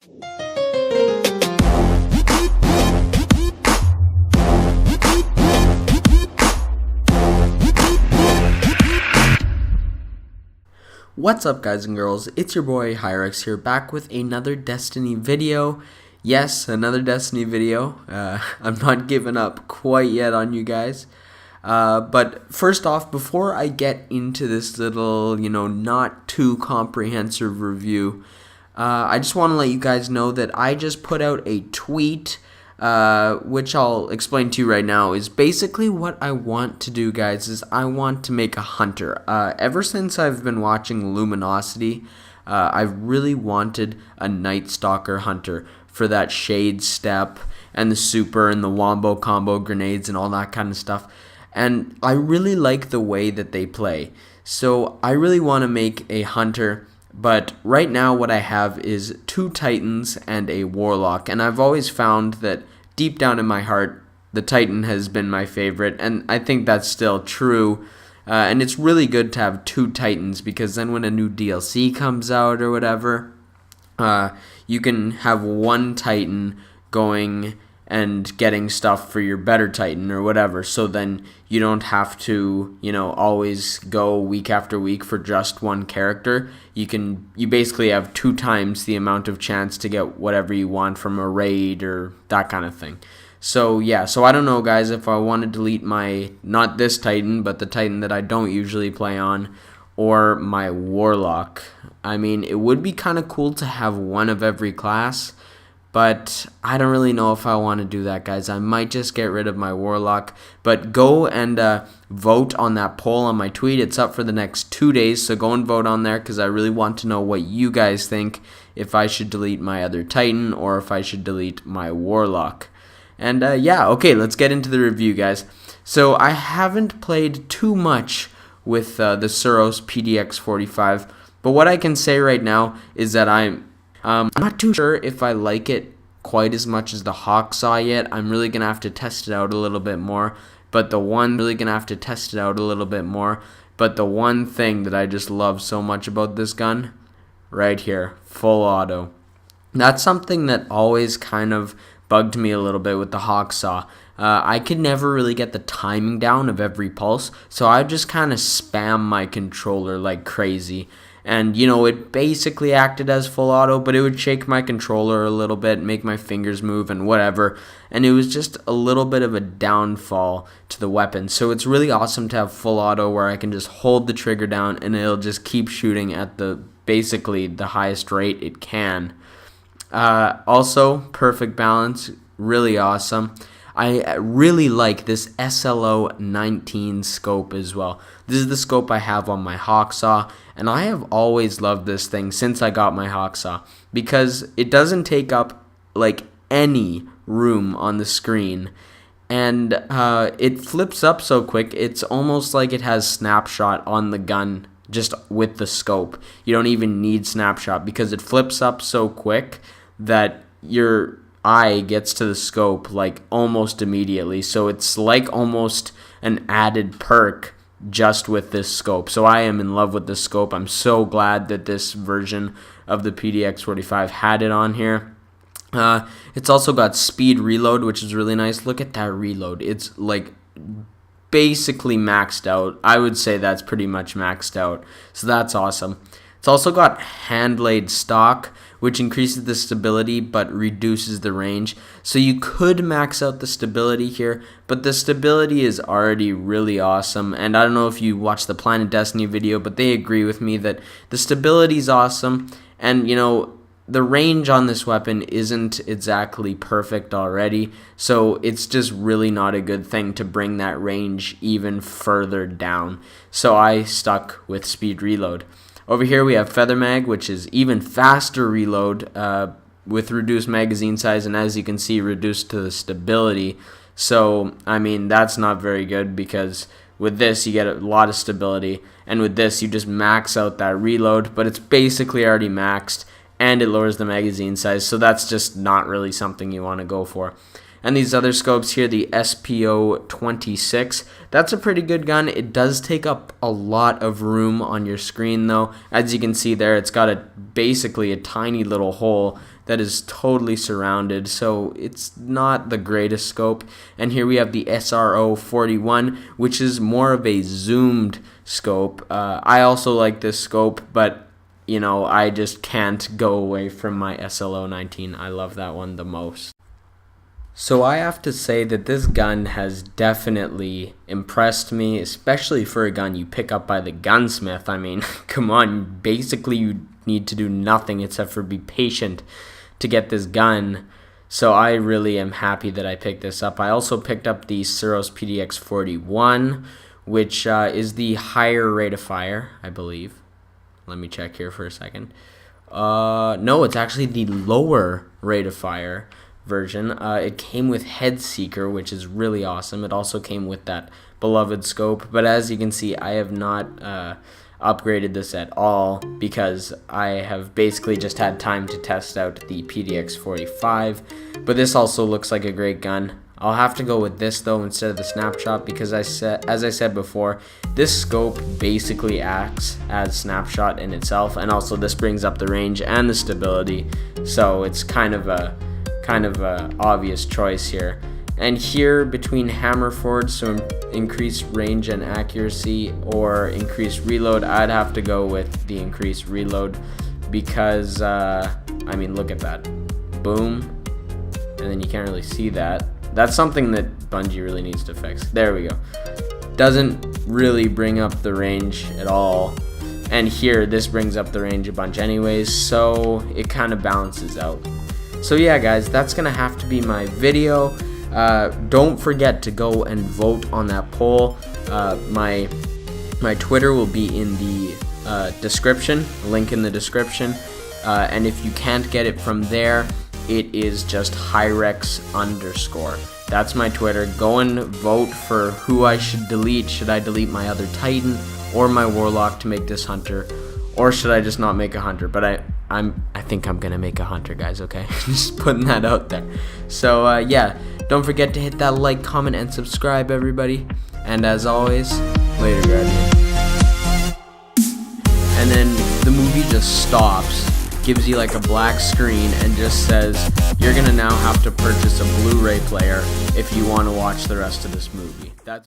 What's up, guys and girls? It's your boy Hyrex here, back with another Destiny video. Yes, another Destiny video. I'm not giving up quite yet on you guys. But first off, before I get into this little, not too comprehensive review, I just want to let you guys know that I just put out a tweet, which I'll explain to you right now. Is basically what I want to do, guys, is I want to make a hunter. Ever since I've been watching Luminosity, I've really wanted a Night Stalker hunter for that shade step and the super and the wombo combo grenades and all that kind of stuff. And I really like the way that they play. So I really want to make a hunter. But right now what I have is 2 Titans and a Warlock, and I've always found that deep down in my heart the Titan has been my favorite, and I think that's still true. And it's really good to have 2 Titans, because then when a new DLC comes out or whatever, you can have 1 Titan going and getting stuff for your better Titan or whatever, so then you don't have to, always go week after week for just 1 character. You basically have 2 times the amount of chance to get whatever you want from a raid or that kind of thing. So yeah, so I don't know, guys, if I want to delete my, not this Titan, but the Titan that I don't usually play on, or my Warlock. I mean, it would be kind of cool to have 1 of every class, but I don't really know if I want to do that, guys. I might just get rid of my Warlock. But go and vote on that poll on my tweet. It's up for the next 2 days, so go and vote on there, because I really want to know what you guys think, if I should delete my other Titan or if I should delete my Warlock. And yeah, okay, let's get into the review, guys. So I haven't played too much with the SUROS PDX 45, but what I can say right now is that I'm not too sure if I like it quite as much as the Hawksaw yet. I'm really going to have to test it out a little bit more. But the one thing that I just love so much about this gun, right here, full auto. That's something that always kind of bugged me a little bit with the Hawksaw. I could never really get the timing down of every pulse, so I just kind of spam my controller like crazy. And, it basically acted as full auto, but it would shake my controller a little bit, make my fingers move and whatever. And it was just a little bit of a downfall to the weapon. So it's really awesome to have full auto, where I can just hold the trigger down and it'll just keep shooting at basically the highest rate it can. Also, perfect balance, really awesome. I really like this SLO 19 scope as well. This is the scope I have on my Hawksaw, and I have always loved this thing since I got my Hawksaw, because it doesn't take up like any room on the screen, and it flips up so quick. It's almost like it has snapshot on the gun just with the scope. You don't even need snapshot, because it flips up so quick that your eye gets to the scope like almost immediately. So it's like almost an added perk just with this scope. So I am in love with this scope. I'm so glad that this version of the PDX 45 had it on here. It's also got speed reload, which is really nice. Look at that reload. It's like basically maxed out. I would say that's pretty much maxed out. So that's awesome. It's also got hand-laid stock, which increases the stability but reduces the range. So you could max out the stability here, but the stability is already really awesome. And I don't know if you watched the Planet Destiny video, but they agree with me that the stability is awesome. And, the range on this weapon isn't exactly perfect already, so it's just really not a good thing to bring that range even further down. So I stuck with speed reload. Over here we have Feather Mag, which is even faster reload with reduced magazine size, and as you can see, reduced to the stability. So, I mean, that's not very good, because with this you get a lot of stability, and with this you just max out that reload, but it's basically already maxed, and it lowers the magazine size, so that's just not really something you want to go for. And these other scopes here, the SPO26, that's a pretty good gun. It does take up a lot of room on your screen though. As you can see there, it's got basically a tiny little hole that is totally surrounded, so it's not the greatest scope. And here we have the SRO41, which is more of a zoomed scope. I also like this scope, but you know, I just can't go away from my SLO19. I love that one the most. So I have to say that this gun has definitely impressed me, especially for a gun you pick up by the gunsmith. I mean, come on, basically you need to do nothing except for be patient to get this gun. So I really am happy that I picked this up. I also picked up the SUROS PDX 41, which is the higher rate of fire, I believe. Let me check here for a second. No, it's actually the lower rate of fire version. It came with Head Seeker, which is really awesome. It also came with that beloved scope, but as you can see, I have not upgraded this at all because I have basically just had time to test out the PDX 45. But this also looks like a great gun. I'll have to go with this though instead of the snapshot because as I said before, this scope basically acts as snapshot in itself, and also this brings up the range and the stability, so it's kind of a obvious choice here. And here between hammer forward, so increased range and accuracy, or increased reload, I'd have to go with the increased reload because I mean, look at that, boom, and then you can't really see that. That's something that Bungie really needs to fix. There we go. Doesn't really bring up the range at all. And here, this brings up the range a bunch anyways, so it kind of balances out. So yeah, guys, that's going to have to be my video. Don't forget to go and vote on that poll. My Twitter will be in the description, link in the description. And if you can't get it from there, it is just Hyrex_. That's my Twitter. Go and vote for who I should delete. Should I delete my other Titan or my Warlock to make this Hunter, or should I just not make a Hunter? But I think I'm gonna make a Hunter, guys. Okay, just putting that out there. So yeah, don't forget to hit that like, comment, and subscribe, everybody. And as always, later, Guardian. And then the movie just stops, gives you like a black screen, and just says you're gonna now have to purchase a Blu-ray player if you want to watch the rest of this movie. That's